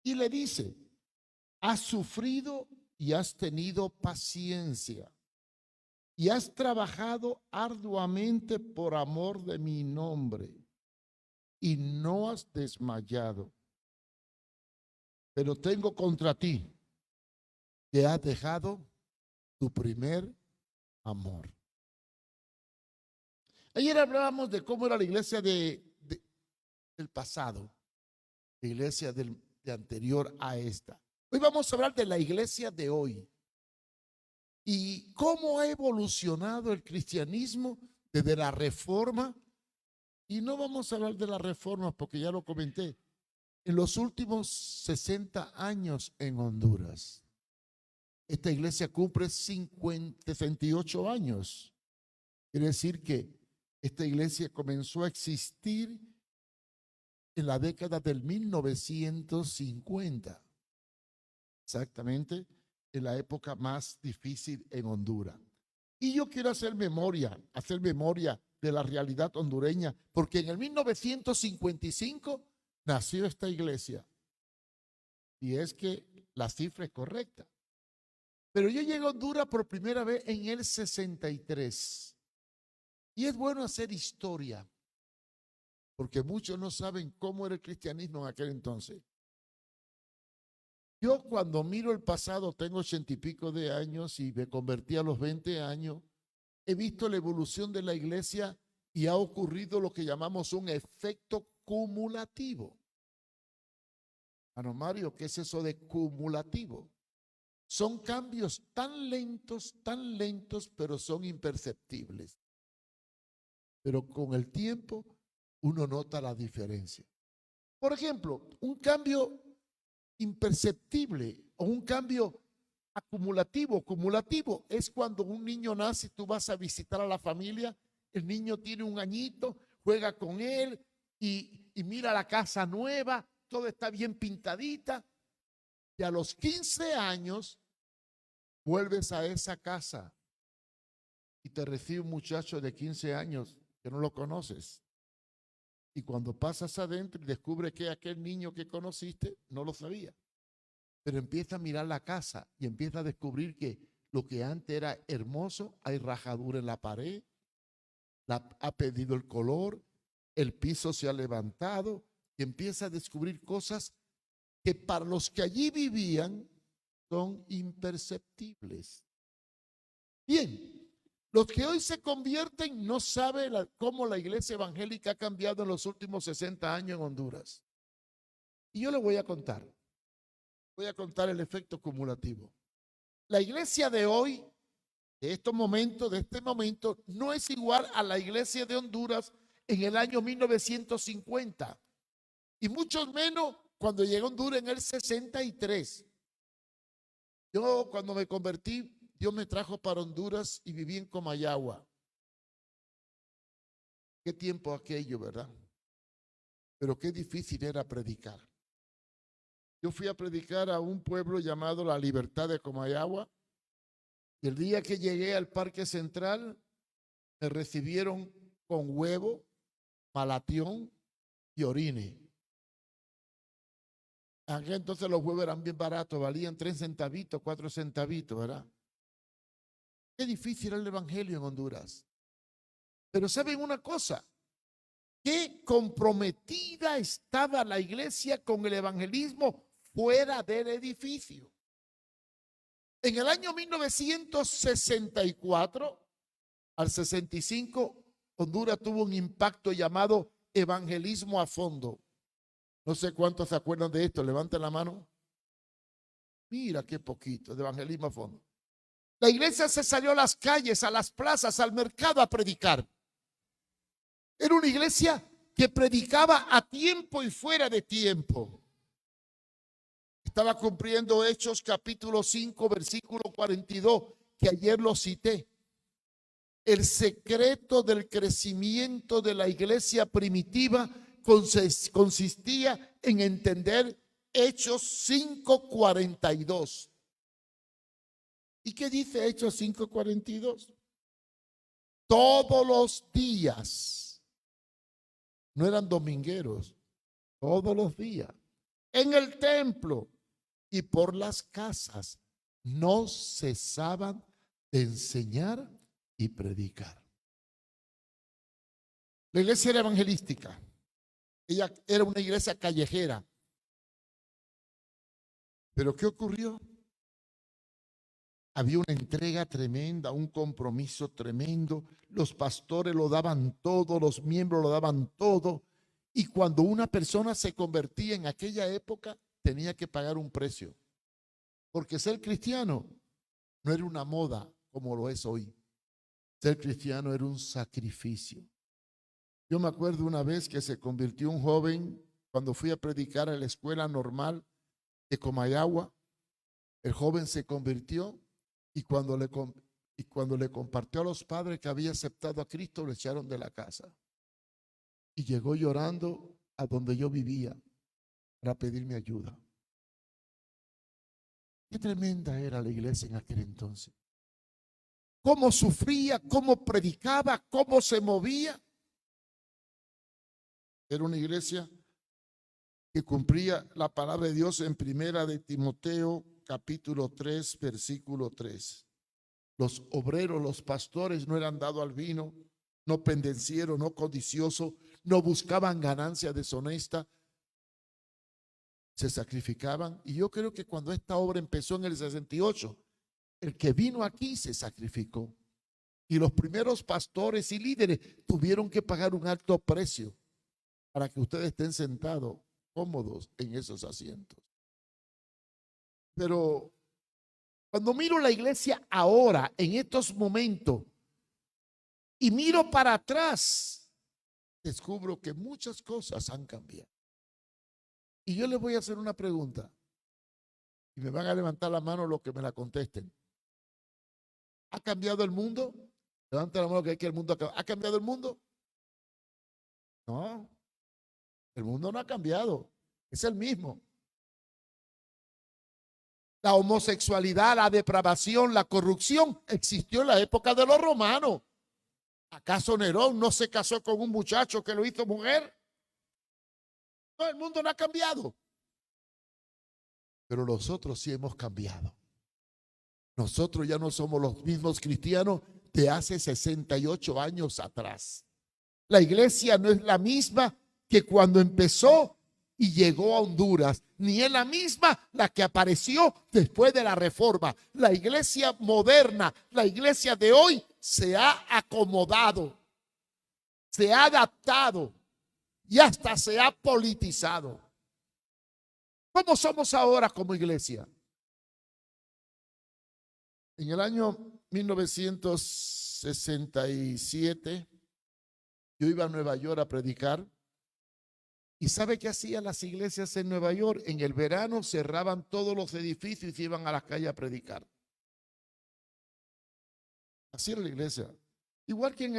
Y le dice, has sufrido y has tenido paciencia y has trabajado arduamente por amor de mi nombre y no has desmayado. Pero tengo contra ti que has dejado tu primer amor. Ayer hablábamos de cómo era la iglesia del pasado, la iglesia de anterior a esta. Hoy vamos a hablar de la iglesia de hoy y cómo ha evolucionado el cristianismo desde la Reforma. Y no vamos a hablar de la Reforma porque ya lo comenté. En los últimos 60 años en Honduras, esta iglesia cumple 68 años. Quiere decir que esta iglesia comenzó a existir en la década del 1950. Exactamente en la época más difícil en Honduras. Y yo quiero hacer memoria de la realidad hondureña, porque en el 1955 nació esta iglesia. Y es que la cifra es correcta. Pero yo llegué a Honduras por primera vez en el 63. Y es bueno hacer historia, porque muchos no saben cómo era el cristianismo en aquel entonces. Yo cuando miro el pasado, tengo 80 y pico de años y me convertí a los 20 años, he visto la evolución de la iglesia y ha ocurrido lo que llamamos un efecto cumulativo. Hermano Mario, ¿qué es eso de cumulativo? Son cambios tan lentos, pero son imperceptibles. Pero con el tiempo uno nota la diferencia. Por ejemplo, un cambio imperceptible o un cambio acumulativo. Cumulativo es cuando un niño nace, tú vas a visitar a la familia, el niño tiene un añito, juega con él y mira la casa nueva, todo está bien pintadita. Y a los 15 años vuelves a esa casa y te recibe un muchacho de 15 años que no lo conoces. Y cuando pasas adentro y descubres que aquel niño que conociste no lo sabía. Pero empieza a mirar la casa y empieza a descubrir que lo que antes era hermoso, hay rajadura en la pared, ha perdido el color, el piso se ha levantado y empieza a descubrir cosas que para los que allí vivían son imperceptibles. Bien, los que hoy se convierten no saben cómo la iglesia evangélica ha cambiado en los últimos 60 años en Honduras. Y yo les voy a contar el efecto cumulativo. La iglesia de hoy, de este momento, no es igual a la iglesia de Honduras en el año 1950. Y mucho menos cuando llegó a Honduras en el 63. Yo cuando me convertí, Dios me trajo para Honduras y viví en Comayagua. Qué tiempo aquello, ¿verdad? Pero qué difícil era predicar. Yo fui a predicar a un pueblo llamado La Libertad de Comayagua. Y el día que llegué al Parque Central, me recibieron con huevo, malatión y orine. Aquel entonces los huevos eran bien baratos, valían 3 centavitos, 4 centavitos, ¿verdad? Qué difícil era el evangelio en Honduras. Pero ¿saben una cosa? Qué comprometida estaba la iglesia con el evangelismo fuera del edificio. En el año 1964 al 65, Honduras tuvo un impacto llamado evangelismo a fondo. No sé cuántos se acuerdan de esto, levanten la mano. Mira qué poquito de evangelismo a fondo. La iglesia se salió a las calles, a las plazas, al mercado a predicar. Era una iglesia que predicaba a tiempo y fuera de tiempo. Estaba cumpliendo Hechos capítulo 5, versículo 42, que ayer lo cité. El secreto del crecimiento de la iglesia primitiva consistía en entender Hechos 5:42. ¿Y qué dice Hechos 5:42? Todos los días, no eran domingueros, todos los días, en el templo y por las casas no cesaban de enseñar y predicar. La iglesia era evangelística. Ella era una iglesia callejera. Pero ¿qué ocurrió? Había una entrega tremenda, un compromiso tremendo. Los pastores lo daban todo, los miembros lo daban todo. Y cuando una persona se convertía en aquella época, tenía que pagar un precio. Porque ser cristiano no era una moda como lo es hoy. Ser cristiano era un sacrificio. Yo me acuerdo una vez que se convirtió un joven cuando fui a predicar en la escuela normal de Comayagua. El joven se convirtió y cuando le compartió a los padres que había aceptado a Cristo, lo echaron de la casa. Y llegó llorando a donde yo vivía para pedirme ayuda. Qué tremenda era la iglesia en aquel entonces. Cómo sufría, cómo predicaba, cómo se movía. Era una iglesia que cumplía la palabra de Dios en primera de Timoteo, capítulo 3, versículo 3. Los obreros, los pastores no eran dados al vino, no pendencieros, no codiciosos, no buscaban ganancia deshonesta, se sacrificaban. Y yo creo que cuando esta obra empezó en el 68, el que vino aquí se sacrificó. Y los primeros pastores y líderes tuvieron que pagar un alto precio para que ustedes estén sentados cómodos en esos asientos. Pero cuando miro la iglesia ahora, en estos momentos, y miro para atrás, descubro que muchas cosas han cambiado. Y yo les voy a hacer una pregunta, y me van a levantar la mano los que me la contesten. ¿Ha cambiado el mundo? Levanten la mano que el mundo ha cambiado el mundo. No, el mundo no ha cambiado, es el mismo. La homosexualidad, la depravación, la corrupción existió en la época de los romanos. ¿Acaso Nerón no se casó con un muchacho que lo hizo mujer? No, el mundo no ha cambiado. Pero nosotros sí hemos cambiado. Nosotros ya no somos los mismos cristianos de hace 68 años atrás. La iglesia no es la misma que cuando empezó y llegó a Honduras, ni es la misma la que apareció después de la reforma. La iglesia moderna, la iglesia de hoy se ha acomodado, se ha adaptado y hasta se ha politizado. ¿Cómo somos ahora como iglesia? En el año 1967, yo iba a Nueva York a predicar. ¿Y sabe qué hacían las iglesias en Nueva York? En el verano cerraban todos los edificios y se iban a las calles a predicar. Así era la iglesia. Igual que en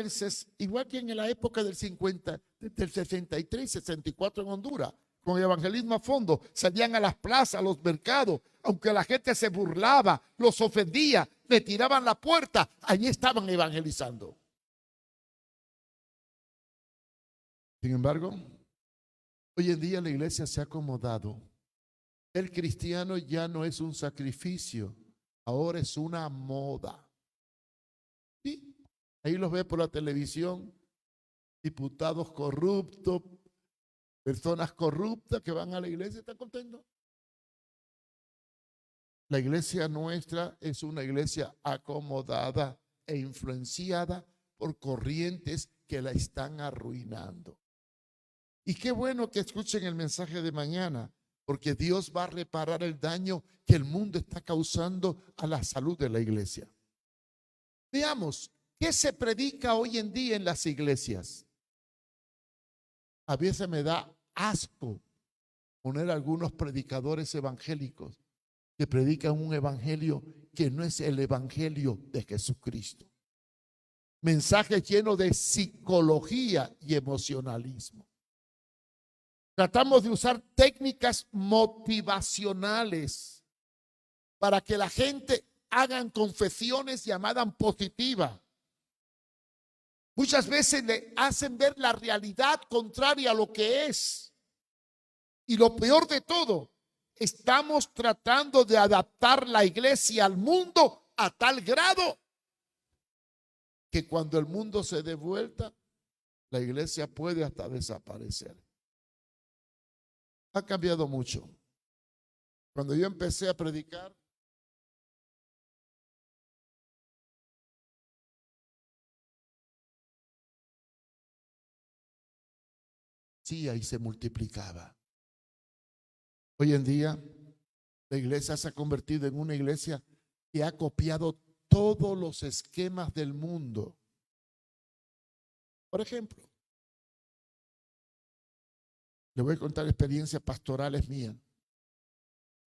la época del 63, 64 en Honduras, con el evangelismo a fondo, salían a las plazas, a los mercados, aunque la gente se burlaba, los ofendía, le tiraban la puerta, allí estaban evangelizando. Sin embargo, hoy en día la iglesia se ha acomodado. El cristiano ya no es un sacrificio, ahora es una moda. Sí, ahí los ve por la televisión, diputados corruptos, personas corruptas que van a la iglesia y están contentos. La iglesia nuestra es una iglesia acomodada e influenciada por corrientes que la están arruinando. Y qué bueno que escuchen el mensaje de mañana, porque Dios va a reparar el daño que el mundo está causando a la salud de la iglesia. Veamos, ¿qué se predica hoy en día en las iglesias? A veces me da asco poner algunos predicadores evangélicos que predican un evangelio que no es el evangelio de Jesucristo. Mensajes llenos de psicología y emocionalismo. Tratamos de usar técnicas motivacionales para que la gente hagan confesiones llamadas positivas. Muchas veces le hacen ver la realidad contraria a lo que es. Y lo peor de todo, estamos tratando de adaptar la iglesia al mundo a tal grado que cuando el mundo se dé vuelta, la iglesia puede hasta desaparecer. Ha cambiado mucho. Cuando yo empecé a predicar, sí, ahí se multiplicaba. Hoy en día, la iglesia se ha convertido en una iglesia que ha copiado todos los esquemas del mundo. Por ejemplo, le voy a contar experiencias pastorales mías.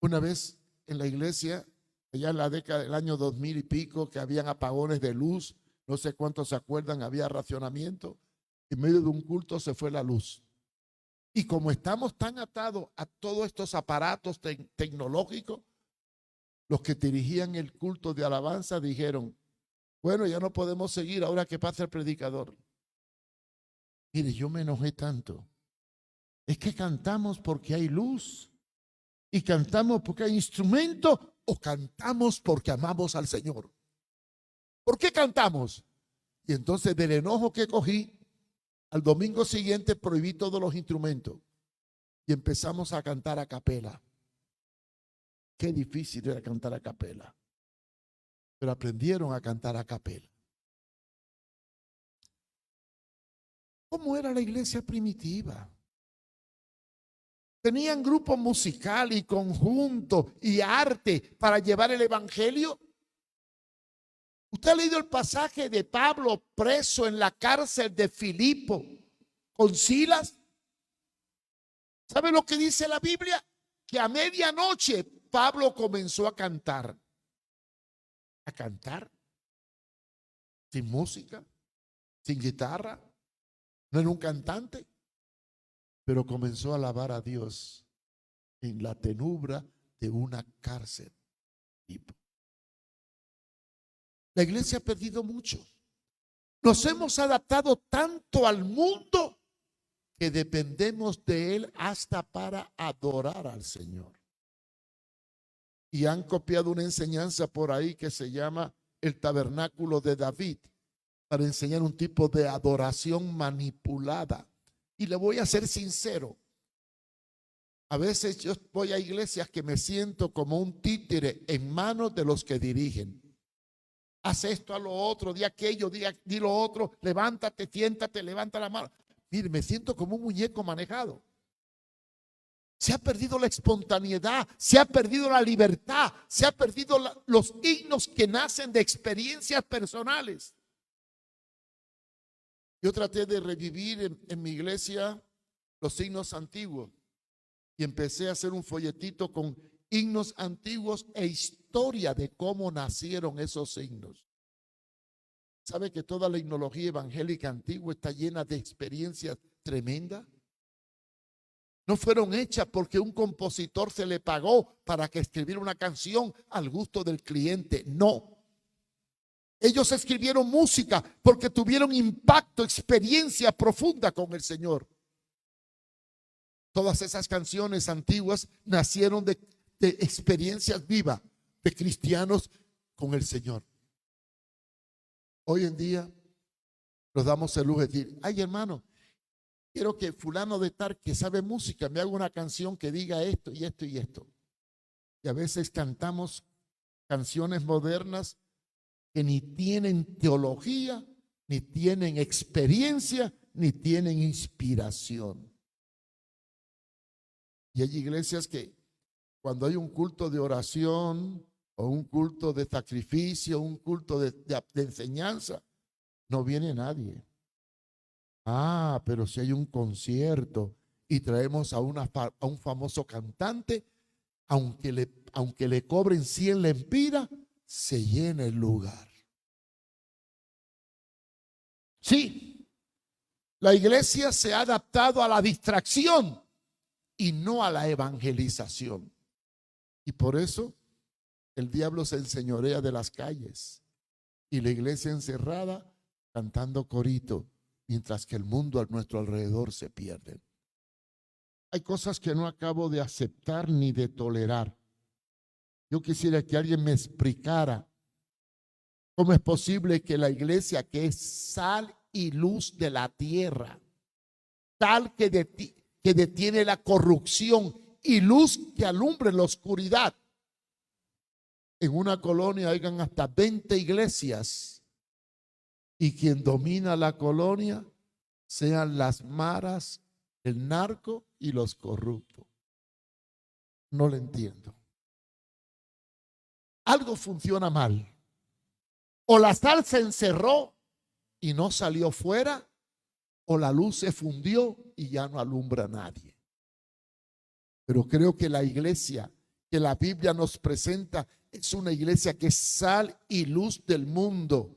Una vez en la iglesia, allá en la década del año 2000 y pico, que habían apagones de luz, no sé cuántos se acuerdan, había racionamiento. En medio de un culto se fue la luz. Y como estamos tan atados a todos estos aparatos tecnológicos, los que dirigían el culto de alabanza dijeron, bueno, ya no podemos seguir ahora que pasa el predicador. Mire, yo me enojé tanto. Es que cantamos porque hay luz y cantamos porque hay instrumento o cantamos porque amamos al Señor. ¿Por qué cantamos? Y entonces del enojo que cogí, al domingo siguiente prohibí todos los instrumentos y empezamos a cantar a capela. Qué difícil era cantar a capela, pero aprendieron a cantar a capela. ¿Cómo era la iglesia primitiva? Tenían grupo musical y conjunto y arte para llevar el evangelio. ¿Usted ha leído el pasaje de Pablo preso en la cárcel de Filipo con Silas? ¿Sabe lo que dice la Biblia? Que a medianoche Pablo comenzó a cantar. ¿A cantar? Sin música, sin guitarra. No era un cantante, pero comenzó a alabar a Dios en la penumbra de una cárcel. La iglesia ha perdido mucho. Nos hemos adaptado tanto al mundo que dependemos de él hasta para adorar al Señor. Y han copiado una enseñanza por ahí que se llama el tabernáculo de David, para enseñar un tipo de adoración manipulada. Y le voy a ser sincero, a veces yo voy a iglesias que me siento como un títere en manos de los que dirigen. Haz esto, a lo otro, di aquello, di lo otro, levántate, siéntate, levanta la mano. Mire, me siento como un muñeco manejado. Se ha perdido la espontaneidad, se ha perdido la libertad, se ha perdido los himnos que nacen de experiencias personales. Yo traté de revivir en mi iglesia los himnos antiguos y empecé a hacer un folletito con himnos antiguos e historia de cómo nacieron esos himnos. ¿Sabe que toda la himnología evangélica antigua está llena de experiencias tremendas? No fueron hechas porque un compositor se le pagó para que escribiera una canción al gusto del cliente. No. Ellos escribieron música porque tuvieron impacto, experiencia profunda con el Señor. Todas esas canciones antiguas nacieron de experiencias vivas de cristianos con el Señor. Hoy en día nos damos el lujo de decir, ay hermano, quiero que fulano de tal que sabe música me haga una canción que diga esto y esto y esto. Y a veces cantamos canciones modernas que ni tienen teología, ni tienen experiencia, ni tienen inspiración. Y hay iglesias que cuando hay un culto de oración o un culto de sacrificio, un culto de enseñanza, no viene nadie. Ah, pero si hay un concierto y traemos a un famoso cantante, aunque le cobren 100 lempiras, se llena el lugar. Sí, la iglesia se ha adaptado a la distracción y no a la evangelización. Y por eso el diablo se enseñorea de las calles y la iglesia encerrada cantando corito, mientras que el mundo a nuestro alrededor se pierde. Hay cosas que no acabo de aceptar ni de tolerar. Yo quisiera que alguien me explicara cómo es posible que la iglesia, que es sal y luz de la tierra, tal que detiene la corrupción y luz que alumbre la oscuridad, en una colonia hayan hasta 20 iglesias y quien domina la colonia sean las maras, el narco y los corruptos? No lo entiendo. Algo funciona mal. O la sal se encerró y no salió fuera, o la luz se fundió y ya no alumbra a nadie. Pero creo que la iglesia que la Biblia nos presenta es una iglesia que es sal y luz del mundo,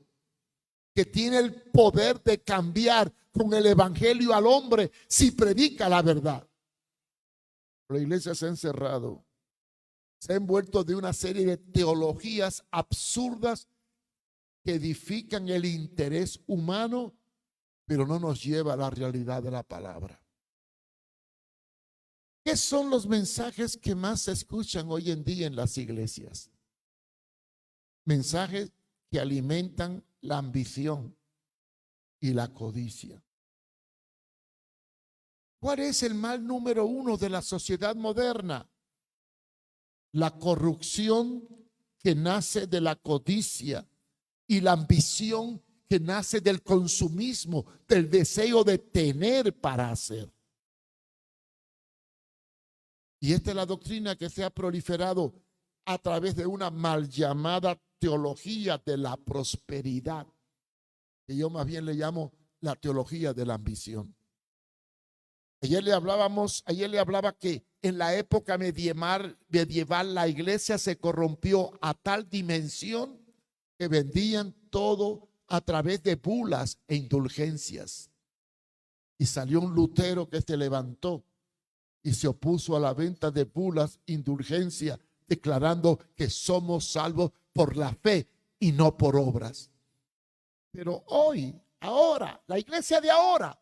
que tiene el poder de cambiar con el evangelio al hombre si predica la verdad. La iglesia se ha encerrado, se ha envuelto de una serie de teologías absurdas que edifican el interés humano, pero no nos lleva a la realidad de la palabra. ¿Qué son los mensajes que más se escuchan hoy en día en las iglesias? Mensajes que alimentan la ambición y la codicia. ¿Cuál es el mal número uno de la sociedad moderna? La corrupción que nace de la codicia y la ambición que nace del consumismo, del deseo de tener para hacer. Y esta es la doctrina que se ha proliferado a través de una mal llamada teología de la prosperidad, que yo más bien le llamo la teología de la ambición. Ayer le hablaba que en la época medieval la iglesia se corrompió a tal dimensión que vendían todo a través de bulas e indulgencias. Y salió un Lutero que se levantó y se opuso a la venta de bulas, indulgencia, declarando que somos salvos por la fe y no por obras. Pero hoy, ahora, la iglesia de ahora,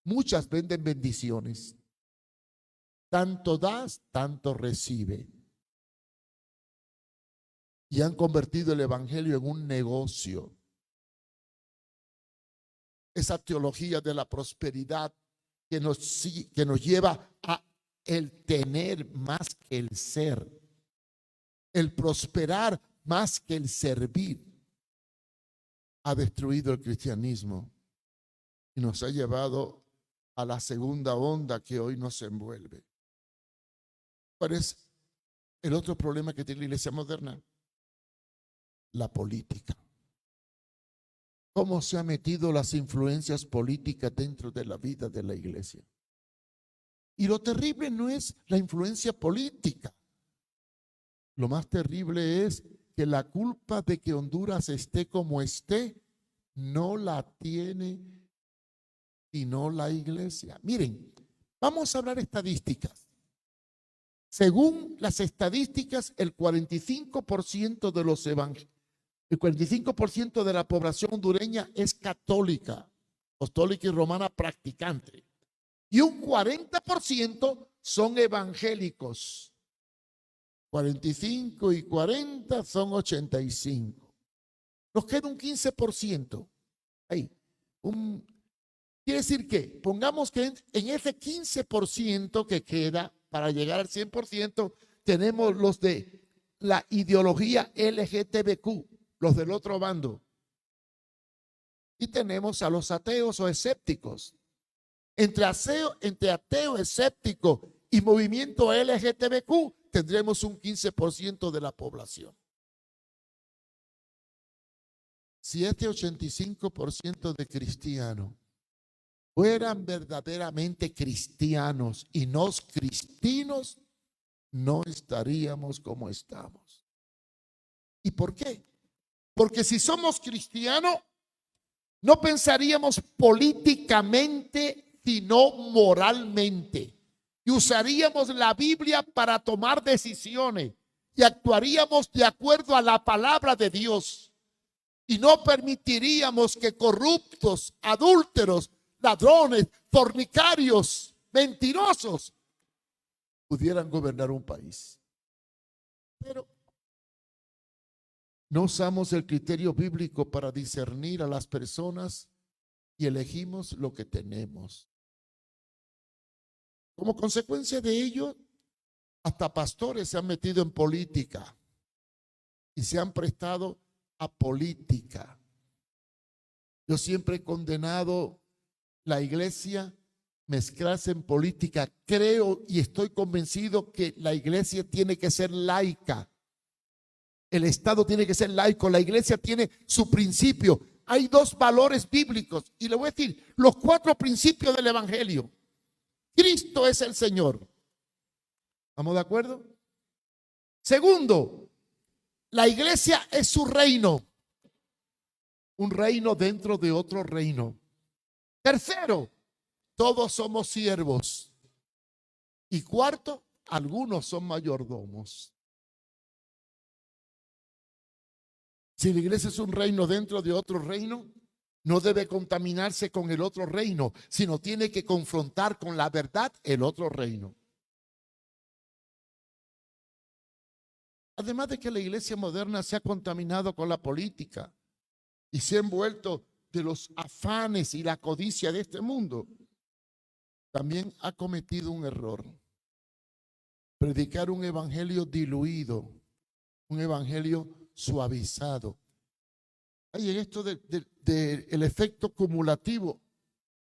muchas venden bendiciones. Tanto das, tanto recibe. Y han convertido el evangelio en un negocio. Esa teología de la prosperidad que nos lleva a el tener más que el ser, el prosperar más que el servir, ha destruido el cristianismo y nos ha llevado a la segunda onda que hoy nos envuelve. ¿Cuál es el otro problema que tiene la iglesia moderna? La política. ¿Cómo se han metido las influencias políticas dentro de la vida de la iglesia? Y lo terrible no es la influencia política. Lo más terrible es que la culpa de que Honduras esté como esté no la tiene sino la iglesia. Miren, vamos a hablar estadísticas. Según las estadísticas, el 45% de los evangelios, el 45% de la población hondureña es católica, apostólica y romana practicante. Y un 40% son evangélicos. 45 y 40 son 85. Nos queda un 15%. Ahí. Quiere decir que, pongamos que en ese 15% que queda para llegar al 100%, tenemos los de la ideología LGTBQ, los del otro bando. Y tenemos a los ateos o escépticos. Entre ateo, escéptico y movimiento LGTBQ tendremos un 15% de la población. Si este 85% de cristianos fueran verdaderamente cristianos y no cristinos, no estaríamos como estamos. ¿Y por qué? Porque si somos cristianos, no pensaríamos políticamente, sino moralmente. Y usaríamos la Biblia para tomar decisiones y actuaríamos de acuerdo a la palabra de Dios. Y no permitiríamos que corruptos, adúlteros, ladrones, fornicarios, mentirosos pudieran gobernar un país. Pero no usamos el criterio bíblico para discernir a las personas y elegimos lo que tenemos. Como consecuencia de ello, hasta pastores se han metido en política y se han prestado a política. Yo siempre he condenado la iglesia mezclarse en política. Creo y estoy convencido que la iglesia tiene que ser laica. El Estado tiene que ser laico. La iglesia tiene su principio. Hay dos valores bíblicos y le voy a decir los 4 principios del evangelio. Cristo es el Señor. ¿Estamos de acuerdo? Segundo, la iglesia es su reino. Un reino dentro de otro reino. Tercero, todos somos siervos. Y cuarto, algunos son mayordomos. Si la iglesia es un reino dentro de otro reino, no debe contaminarse con el otro reino, sino tiene que confrontar con la verdad el otro reino. Además de que la iglesia moderna se ha contaminado con la política y se ha envuelto de los afanes y la codicia de este mundo, también ha cometido un error. Predicar un evangelio diluido, un evangelio suavizado. Hay en esto del efecto cumulativo,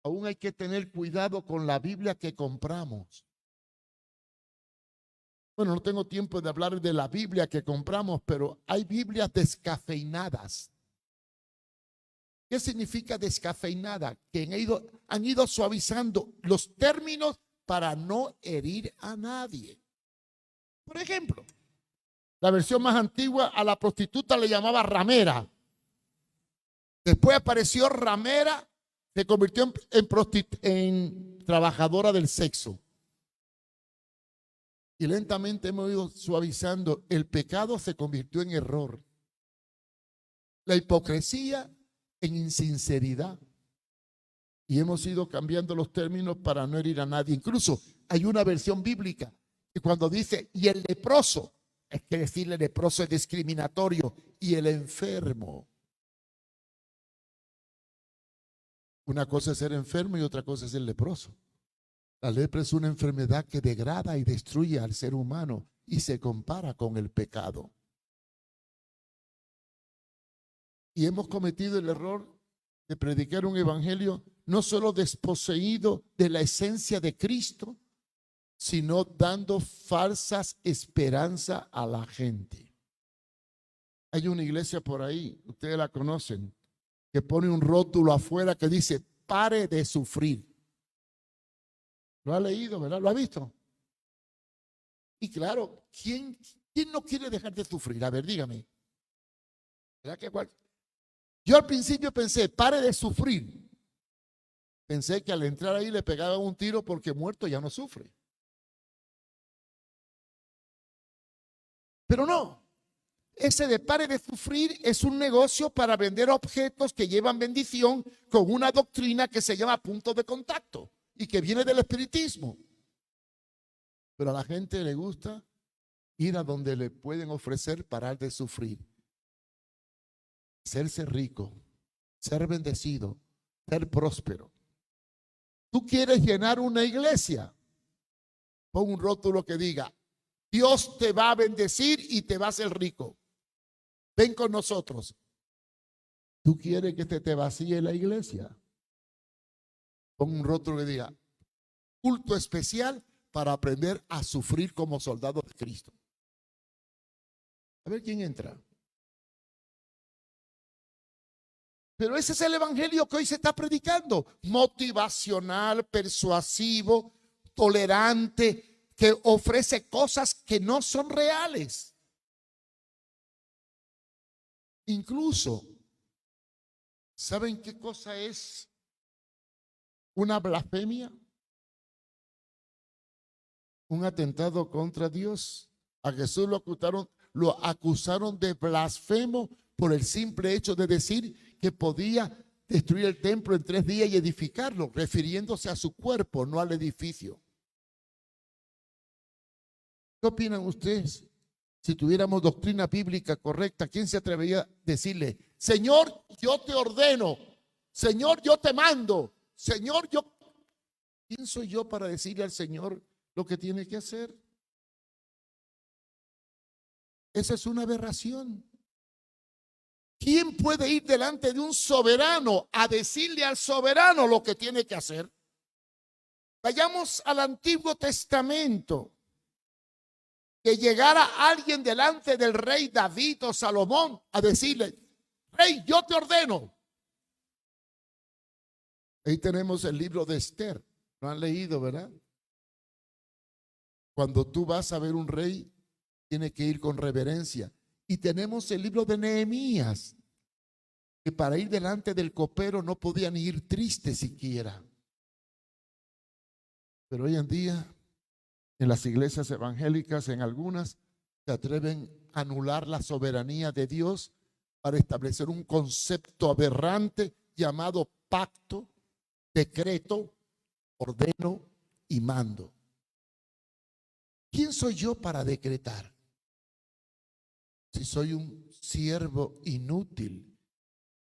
aún hay que tener cuidado con la Biblia que compramos. Bueno, no tengo tiempo de hablar de la Biblia que compramos, pero hay Biblias descafeinadas. ¿Qué significa descafeinada? Que han ido suavizando los términos para no herir a nadie. Por ejemplo, la versión más antigua a la prostituta le llamaba ramera. Después apareció ramera, se convirtió en trabajadora del sexo. Y lentamente hemos ido suavizando. El pecado se convirtió en error. La hipocresía en insinceridad. Y hemos ido cambiando los términos para no herir a nadie. Incluso hay una versión bíblica que cuando dice, y el leproso, es que decirle leproso es discriminatorio, y el enfermo. Una cosa es ser enfermo y otra cosa es ser leproso. La lepra es una enfermedad que degrada y destruye al ser humano y se compara con el pecado. Y hemos cometido el error de predicar un evangelio no solo desposeído de la esencia de Cristo, sino dando falsas esperanzas a la gente. Hay una iglesia por ahí, ustedes la conocen, que pone un rótulo afuera que dice, pare de sufrir. Lo ha leído, ¿verdad? ¿Lo ha visto? Y claro, ¿quién no quiere dejar de sufrir? A ver, dígame. ¿Verdad que Yo al principio pensé, pare de sufrir. Pensé que al entrar ahí le pegaban un tiro porque muerto ya no sufre. Pero no. Ese de pare de sufrir es un negocio para vender objetos que llevan bendición con una doctrina que se llama punto de contacto y que viene del espiritismo. Pero a la gente le gusta ir a donde le pueden ofrecer parar de sufrir. Serse rico, ser bendecido, ser próspero. Tú quieres llenar una iglesia, pon un rótulo que diga, Dios te va a bendecir y te va a hacer rico. Ven con nosotros. ¿Tú quieres que te vacíe la iglesia? Pon un rótulo que diga, culto especial para aprender a sufrir como soldados de Cristo. A ver quién entra. Pero ese es el evangelio que hoy se está predicando. Motivacional, persuasivo, tolerante, que ofrece cosas que no son reales. Incluso, ¿saben qué cosa es una blasfemia? Un atentado contra Dios. A Jesús lo acusaron de blasfemo por el simple hecho de decir que podía destruir el templo en 3 días y edificarlo, refiriéndose a su cuerpo, no al edificio. ¿Qué opinan ustedes? Si tuviéramos doctrina bíblica correcta, ¿quién se atrevería a decirle, Señor, yo te ordeno, Señor, yo te mando, Señor, yo... ¿Quién soy yo para decirle al Señor lo que tiene que hacer? Esa es una aberración. ¿Quién puede ir delante de un soberano a decirle al soberano lo que tiene que hacer? Vayamos al Antiguo Testamento. Que llegara alguien delante del rey David o Salomón a decirle, rey, yo te ordeno. Ahí tenemos el libro de Esther. ¿Lo han leído, verdad? Cuando tú vas a ver un rey, tiene que ir con reverencia. Y tenemos el libro de Nehemías, que para ir delante del copero no podían ir tristes siquiera. Pero hoy en día, en las iglesias evangélicas, en algunas, se atreven a anular la soberanía de Dios para establecer un concepto aberrante llamado pacto, decreto, ordeno y mando. ¿Quién soy yo para decretar? Si soy un siervo inútil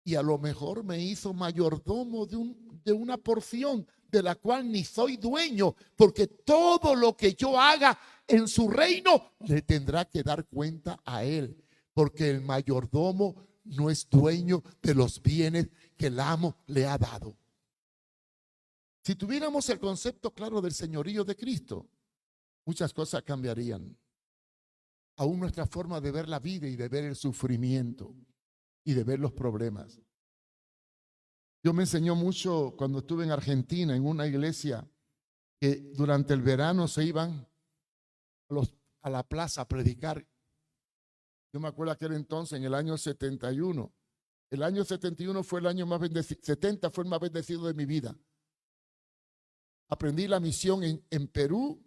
y a lo mejor me hizo mayordomo de una porción de la cual ni soy dueño, porque todo lo que yo haga en su reino le tendrá que dar cuenta a él, porque el mayordomo no es dueño de los bienes que el amo le ha dado. Si tuviéramos el concepto claro del señorío de Cristo, muchas cosas cambiarían. Aún nuestra forma de ver la vida y de ver el sufrimiento y de ver los problemas. Yo me enseñó mucho cuando estuve en Argentina, en una iglesia, que durante el verano se iban a la plaza a predicar. Yo me acuerdo aquel entonces, en el año 71. El año 71 fue el año más bendecido, 70 fue el más bendecido de mi vida. Aprendí la misión en Perú,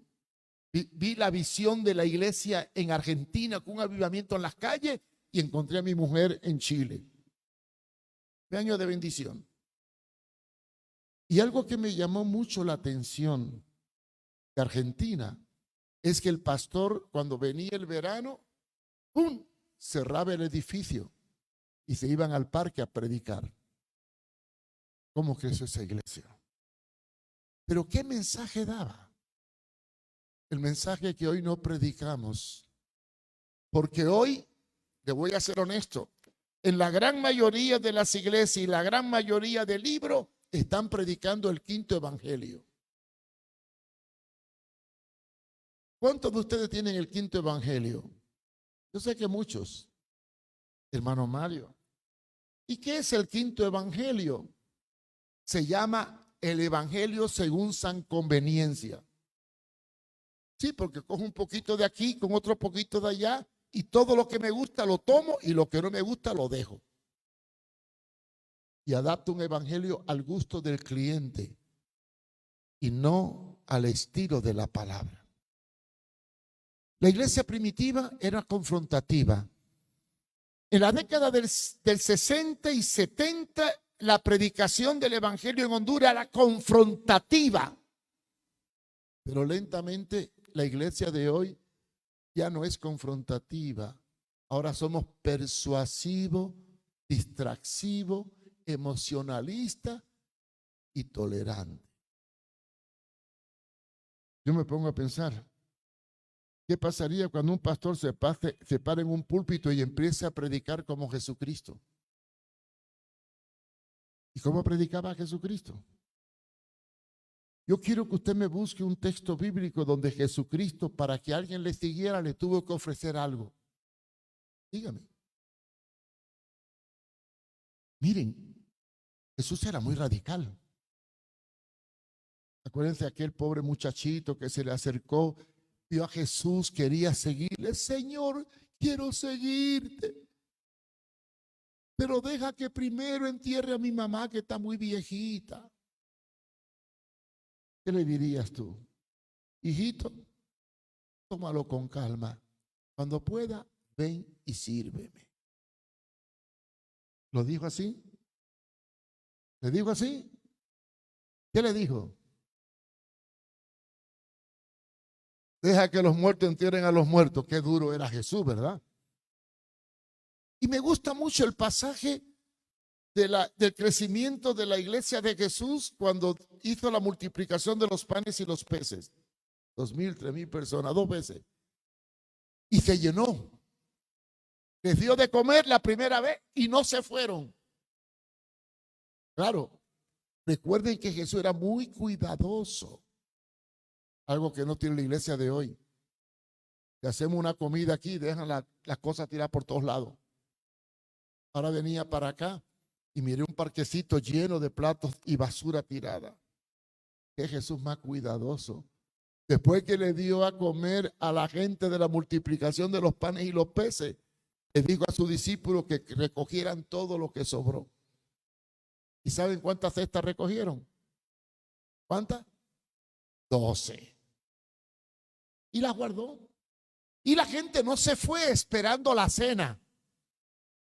vi la visión de la iglesia en Argentina con un avivamiento en las calles y encontré a mi mujer en Chile. Un año de bendición. Y algo que me llamó mucho la atención de Argentina es que el pastor, cuando venía el verano, ¡pum!, cerraba el edificio y se iban al parque a predicar. ¿Cómo creció esa iglesia? Pero ¿qué mensaje daba? El mensaje que hoy no predicamos. Porque hoy, le voy a ser honesto, en la gran mayoría de las iglesias y la gran mayoría de libros están predicando el quinto evangelio. ¿Cuántos de ustedes tienen el quinto evangelio? Yo sé que muchos. Hermano Mario. ¿Y qué es el quinto evangelio? Se llama el evangelio según san conveniencia. Sí, porque cojo un poquito de aquí con otro poquito de allá y todo lo que me gusta lo tomo y lo que no me gusta lo dejo. Y adapto un evangelio al gusto del cliente y no al estilo de la palabra. La iglesia primitiva era confrontativa. En la década del 60 y 70, la predicación del evangelio en Honduras era confrontativa. Pero lentamente la iglesia de hoy ya no es confrontativa. Ahora somos persuasivos, distractivos, emocionalistas y tolerantes. Yo me pongo a pensar, ¿qué pasaría cuando un pastor se para en un púlpito y empiece a predicar como Jesucristo? ¿Y cómo predicaba Jesucristo? Yo quiero que usted me busque un texto bíblico donde Jesucristo, para que alguien le siguiera, le tuvo que ofrecer algo. Dígame. Miren, Jesús era muy radical. Acuérdense de aquel pobre muchachito que se le acercó, vio a Jesús, quería seguirle. Señor, quiero seguirte, pero deja que primero entierre a mi mamá que está muy viejita. ¿Qué le dirías tú? Hijito, tómalo con calma. Cuando pueda, ven y sírveme. ¿Lo dijo así? ¿Le dijo así? ¿Qué le dijo? Deja que los muertos entierren a los muertos. Qué duro era Jesús, ¿verdad? Y me gusta mucho el pasaje del crecimiento de la iglesia de Jesús cuando hizo la multiplicación de los panes y los peces. 2,000, 3,000 personas, 2 veces. Y se llenó. Les dio de comer la primera vez y no se fueron. Claro, recuerden que Jesús era muy cuidadoso. Algo que no tiene la iglesia de hoy. Que hacemos una comida aquí y dejan las cosas tiradas por todos lados. Ahora venía para acá y miré un parquecito lleno de platos y basura tirada. Qué Jesús más cuidadoso. Después que le dio a comer a la gente de la multiplicación de los panes y los peces, le dijo a sus discípulos que recogieran todo lo que sobró. ¿Y saben cuántas cestas recogieron? ¿Cuántas? 12. Y las guardó. Y la gente no se fue esperando la cena.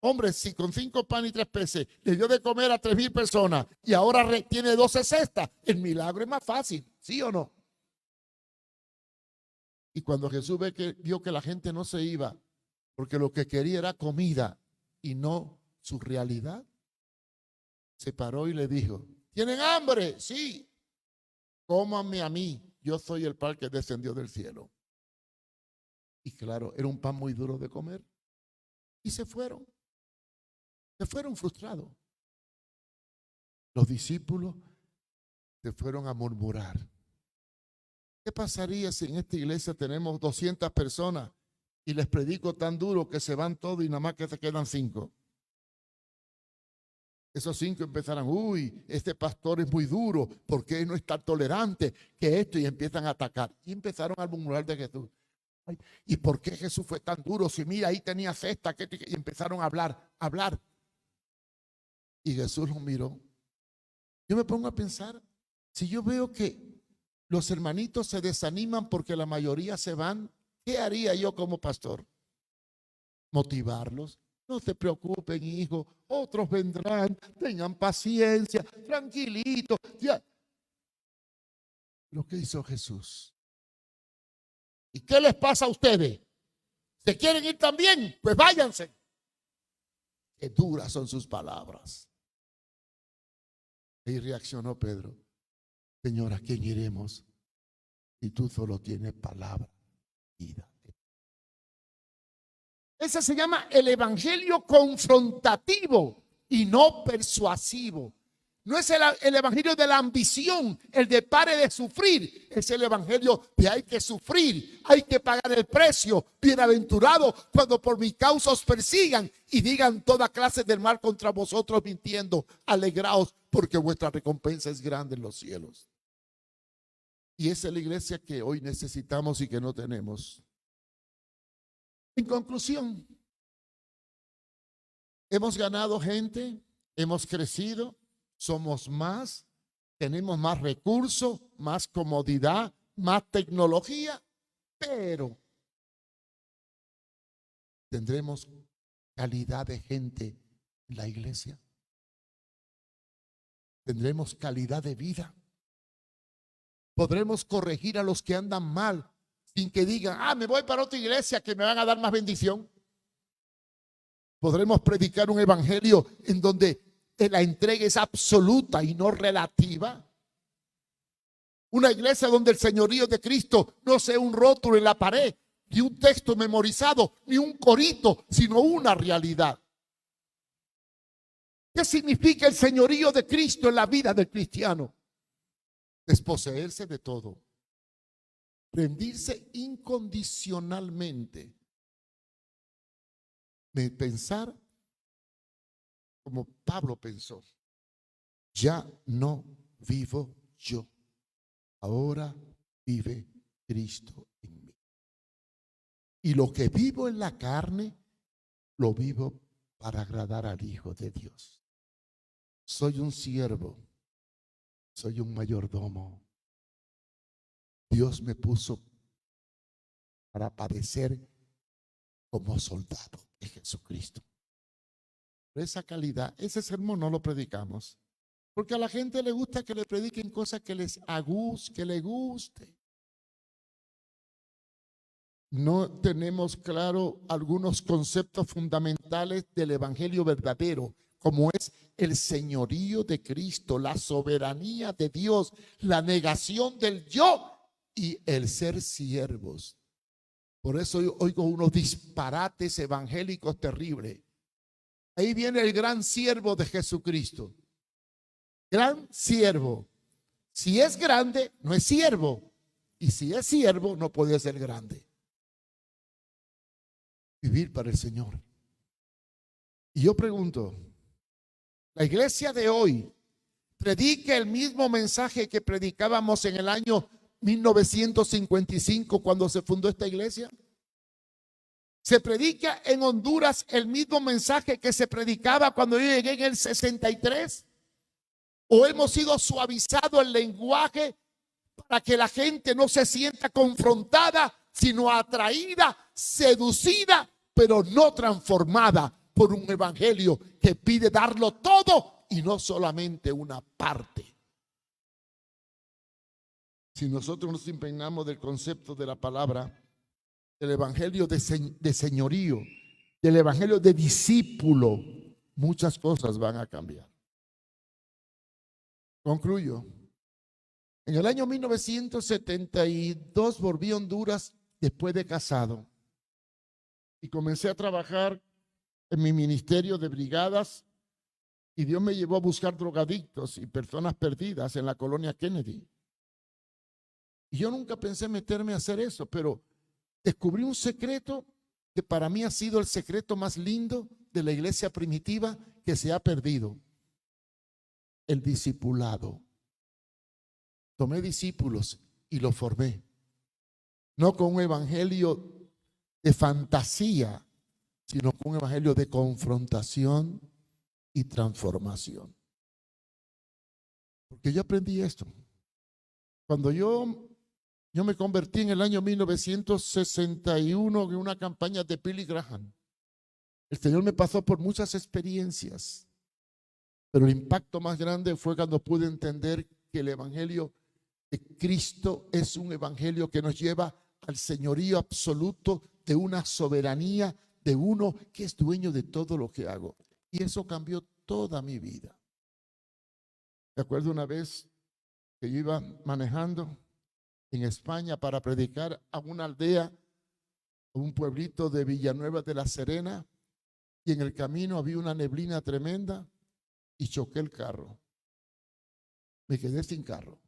Hombre, si con 5 panes y 3 peces le dio de comer a 3,000 personas y ahora tiene 12 cestas, el milagro es más fácil, ¿sí o no? Y cuando Jesús vio que la gente no se iba, porque lo que quería era comida y no su realidad, se paró y le dijo: ¿tienen hambre? Sí, cómanme a mí, yo soy el pan que descendió del cielo. Y claro, era un pan muy duro de comer. Y se fueron frustrados. Los discípulos se fueron a murmurar. ¿Qué pasaría si en esta iglesia tenemos 200 personas y les predico tan duro que se van todos y nada más que se quedan 5? Esos 5 empezarán: uy, este pastor es muy duro, ¿por qué no es tan tolerante que esto? Y empiezan a atacar. Y empezaron a murmurar de Jesús. Ay, ¿y por qué Jesús fue tan duro? Si mira, ahí tenía cesta. Y empezaron a hablar. Y Jesús los miró. Yo me pongo a pensar, si yo veo que los hermanitos se desaniman porque la mayoría se van, ¿qué haría yo como pastor? Motivarlos. No se preocupen, hijo, otros vendrán, tengan paciencia, tranquilito. Ya. Lo que hizo Jesús. ¿Y qué les pasa a ustedes? ¿Se quieren ir también? Pues váyanse. Qué duras son sus palabras. Y reaccionó Pedro: Señor, ¿a quién iremos? Y tú solo tienes palabra, vida. Ese se llama el evangelio confrontativo y no persuasivo. No es el evangelio de la ambición, el de pare de sufrir. Es el evangelio de hay que sufrir, hay que pagar el precio. Bienaventurado cuando por mi causa os persigan y digan toda clase de mal contra vosotros mintiendo. Alegraos porque vuestra recompensa es grande en los cielos. Y esa es la iglesia que hoy necesitamos y que no tenemos. En conclusión, hemos ganado gente, hemos crecido, somos más, tenemos más recursos, más comodidad, más tecnología, pero ¿tendremos calidad de gente en la iglesia? ¿Tendremos calidad de vida? ¿Podremos corregir a los que andan mal sin que digan: me voy para otra iglesia que me van a dar más bendición? ¿Podremos predicar un evangelio en donde la entrega es absoluta y no relativa? Una iglesia donde el señorío de Cristo no sea un rótulo en la pared, ni un texto memorizado, ni un corito, sino una realidad. ¿Qué significa el señorío de Cristo en la vida del cristiano? Desposeerse de todo, rendirse incondicionalmente, de pensar como Pablo pensó: ya no vivo yo, ahora vive Cristo en mí. Y lo que vivo en la carne, lo vivo para agradar al Hijo de Dios. Soy un siervo, soy un mayordomo. Dios me puso para padecer como soldado de Jesucristo. Pero esa calidad, ese sermón no lo predicamos, porque a la gente le gusta que le prediquen cosas que les guste. no tenemos claro algunos conceptos fundamentales del evangelio verdadero, como es el señorío de Cristo, la soberanía de Dios, la negación del yo y el ser siervos. Por eso yo oigo unos disparates evangélicos terribles. Ahí viene el gran siervo de Jesucristo. Gran siervo. Si es grande, no es siervo. Y si es siervo, no puede ser grande. Vivir para el Señor. Y yo pregunto, la iglesia de hoy predica el mismo mensaje que predicábamos en el año 1955 cuando se fundó esta iglesia. Se predica en Honduras el mismo mensaje que se predicaba cuando yo llegué en el 63. ¿O hemos sido suavizado el lenguaje para que la gente no se sienta confrontada, sino atraída, seducida, pero no transformada por un evangelio que pide darlo todo y no solamente una parte? Si nosotros nos impregnamos del concepto de la palabra, del evangelio de señorío, del evangelio de discípulo, muchas cosas van a cambiar. Concluyo. En el año 1972 volví a Honduras después de casado y comencé a trabajar en mi ministerio de brigadas, y Dios me llevó a buscar drogadictos y personas perdidas en la colonia Kennedy. Y yo nunca pensé meterme a hacer eso, pero descubrí un secreto que para mí ha sido el secreto más lindo de la iglesia primitiva que se ha perdido: el discipulado. Tomé discípulos y los formé, no con un evangelio de fantasía, sino con un evangelio de confrontación y transformación. Porque yo aprendí esto. Cuando yo me convertí en el año 1961 en una campaña de Billy Graham, el Señor me pasó por muchas experiencias, pero el impacto más grande fue cuando pude entender que el evangelio de Cristo es un evangelio que nos lleva al señorío absoluto de una soberanía de uno que es dueño de todo lo que hago. Y eso cambió toda mi vida. Me acuerdo una vez que yo iba manejando en España para predicar a una aldea, a un pueblito de Villanueva de la Serena, y en el camino había una neblina tremenda y choqué el carro. Me quedé sin carro.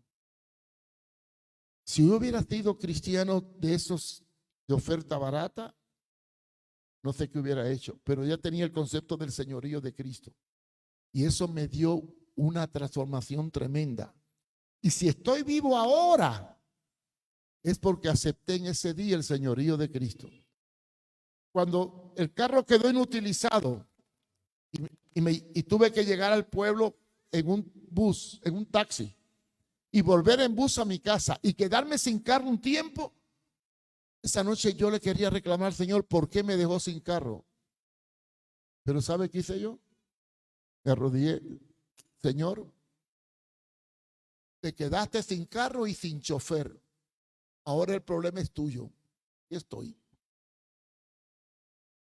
Si yo hubiera sido cristiano de esos de oferta barata, no sé qué hubiera hecho, pero ya tenía el concepto del señorío de Cristo. Y eso me dio una transformación tremenda. Y si estoy vivo ahora, es porque acepté en ese día el señorío de Cristo. Cuando el carro quedó inutilizado y tuve que llegar al pueblo en un bus, en un taxi, y volver en bus a mi casa y quedarme sin carro un tiempo, esa noche yo le quería reclamar al Señor por qué me dejó sin carro. Pero ¿sabe qué hice yo? Me arrodillé. Señor, te quedaste sin carro y sin chofer. Ahora el problema es tuyo. Aquí estoy.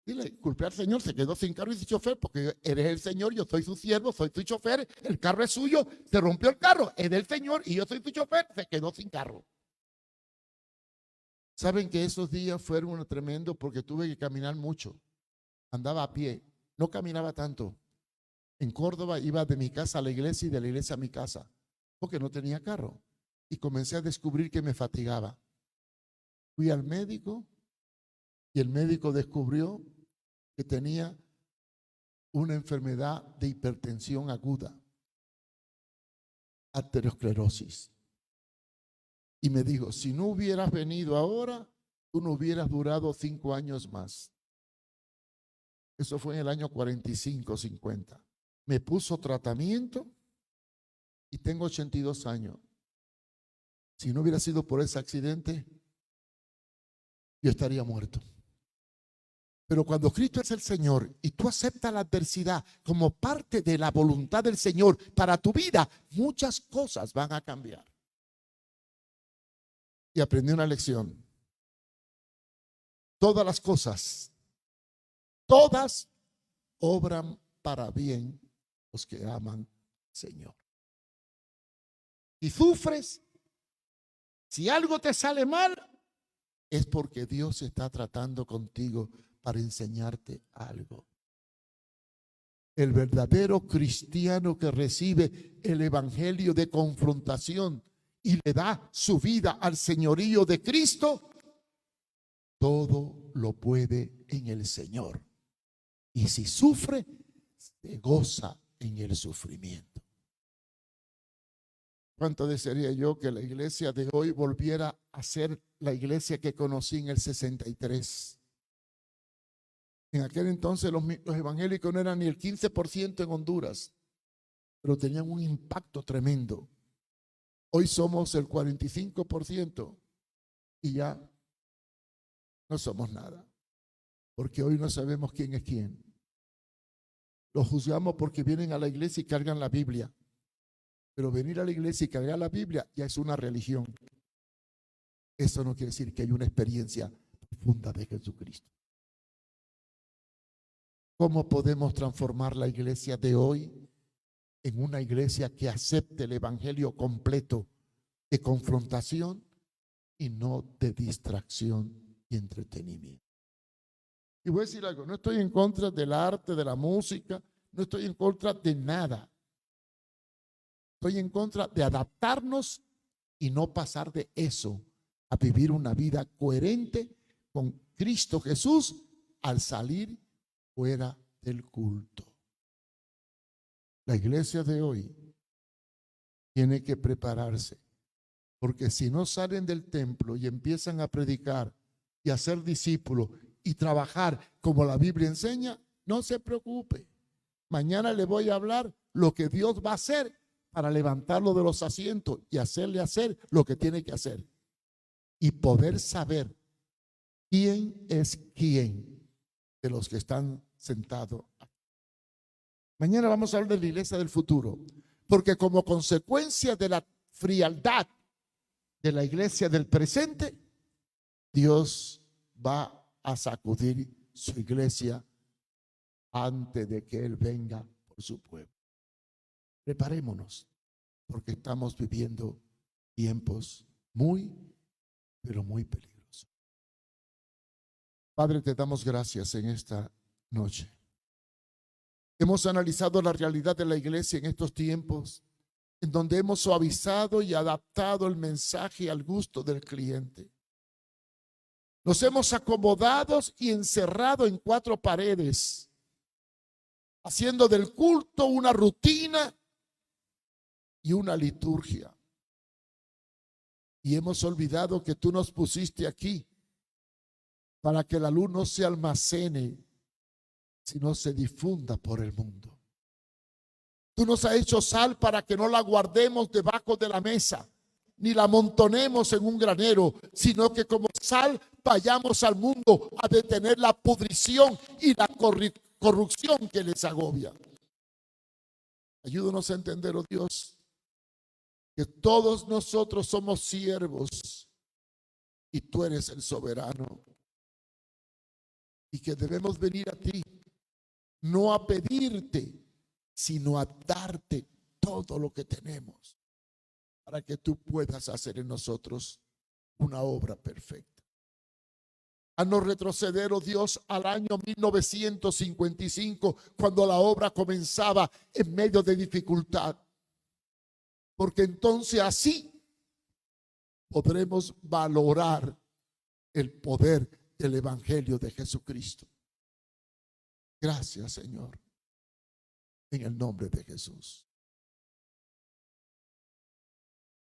Dile, culpe al Señor, se quedó sin carro y sin chofer porque eres el Señor, yo soy su siervo, soy tu chofer, el carro es suyo, se rompió el carro, es del Señor y yo soy tu chofer, se quedó sin carro. Saben que esos días fueron tremendo porque tuve que caminar mucho. Andaba a pie, no caminaba tanto. En Córdoba iba de mi casa a la iglesia y de la iglesia a mi casa porque no tenía carro. Y comencé a descubrir que me fatigaba. Fui al médico y el médico descubrió que tenía una enfermedad de hipertensión aguda, arteriosclerosis. Y me dijo, si no hubieras venido ahora, tú no hubieras durado 5 años más. Eso fue en el año 45, 50. Me puso tratamiento y tengo 82 años. Si no hubiera sido por ese accidente, yo estaría muerto. Pero cuando Cristo es el Señor y tú aceptas la adversidad como parte de la voluntad del Señor para tu vida, muchas cosas van a cambiar. Y aprendí una lección. todas las cosas, todas obran para bien los que aman al Señor. Si sufres, si algo te sale mal, es porque Dios está tratando contigo para enseñarte algo. El verdadero cristiano que recibe el evangelio de confrontación y le da su vida al señorío de Cristo, todo lo puede en el Señor. Y si sufre, se goza en el sufrimiento. ¿Cuánto desearía yo que la iglesia de hoy volviera a ser la iglesia que conocí en el 63? En aquel entonces los evangélicos no eran ni el 15% en Honduras, pero tenían un impacto tremendo. Hoy somos el 45% y ya no somos nada, porque hoy no sabemos quién es quién. Los juzgamos porque vienen a la iglesia y cargan la Biblia. Pero venir a la iglesia y cargar la Biblia ya es una religión. Eso no quiere decir que hay una experiencia profunda de Jesucristo. ¿Cómo podemos transformar la iglesia de hoy en una iglesia que acepte el evangelio completo de confrontación y no de distracción y entretenimiento? Y voy a decir algo, no estoy en contra del arte, de la música, no estoy en contra de nada. Estoy en contra de adaptarnos y no pasar de eso a vivir una vida coherente con Cristo Jesús al salir fuera del culto. La iglesia de hoy tiene que prepararse, porque si no salen del templo y empiezan a predicar y a ser discípulos y trabajar como la Biblia enseña, no se preocupe. Mañana le voy a hablar lo que Dios va a hacer para levantarlo de los asientos y hacerle hacer lo que tiene que hacer. Y poder saber quién es quién de los que están sentados aquí. Mañana vamos a hablar de la iglesia del futuro, porque como consecuencia de la frialdad de la iglesia del presente, Dios va a sacudir su iglesia antes de que Él venga por su pueblo. Preparémonos, porque estamos viviendo tiempos muy, pero muy peligrosos. Padre, te damos gracias en esta noche. Hemos analizado la realidad de la iglesia en estos tiempos, en donde hemos suavizado y adaptado el mensaje al gusto del cliente. Nos hemos acomodado y encerrado en cuatro paredes, haciendo del culto una rutina y una liturgia. Y hemos olvidado que tú nos pusiste aquí para que la luz no se almacene, sino se difunda por el mundo. Tú nos has hecho sal para que no la guardemos debajo de la mesa, ni la amontonemos en un granero, sino que como sal vayamos al mundo a detener la pudrición y la corrupción que les agobia. Ayúdanos a entender, oh Dios, que todos nosotros somos siervos y tú eres el soberano, y que debemos venir a ti no a pedirte, sino a darte todo lo que tenemos para que tú puedas hacer en nosotros una obra perfecta. Haznos retroceder, oh Dios, al año 1955, cuando la obra comenzaba en medio de dificultad, porque entonces así podremos valorar el poder del evangelio de Jesucristo. Gracias, Señor, en el nombre de Jesús.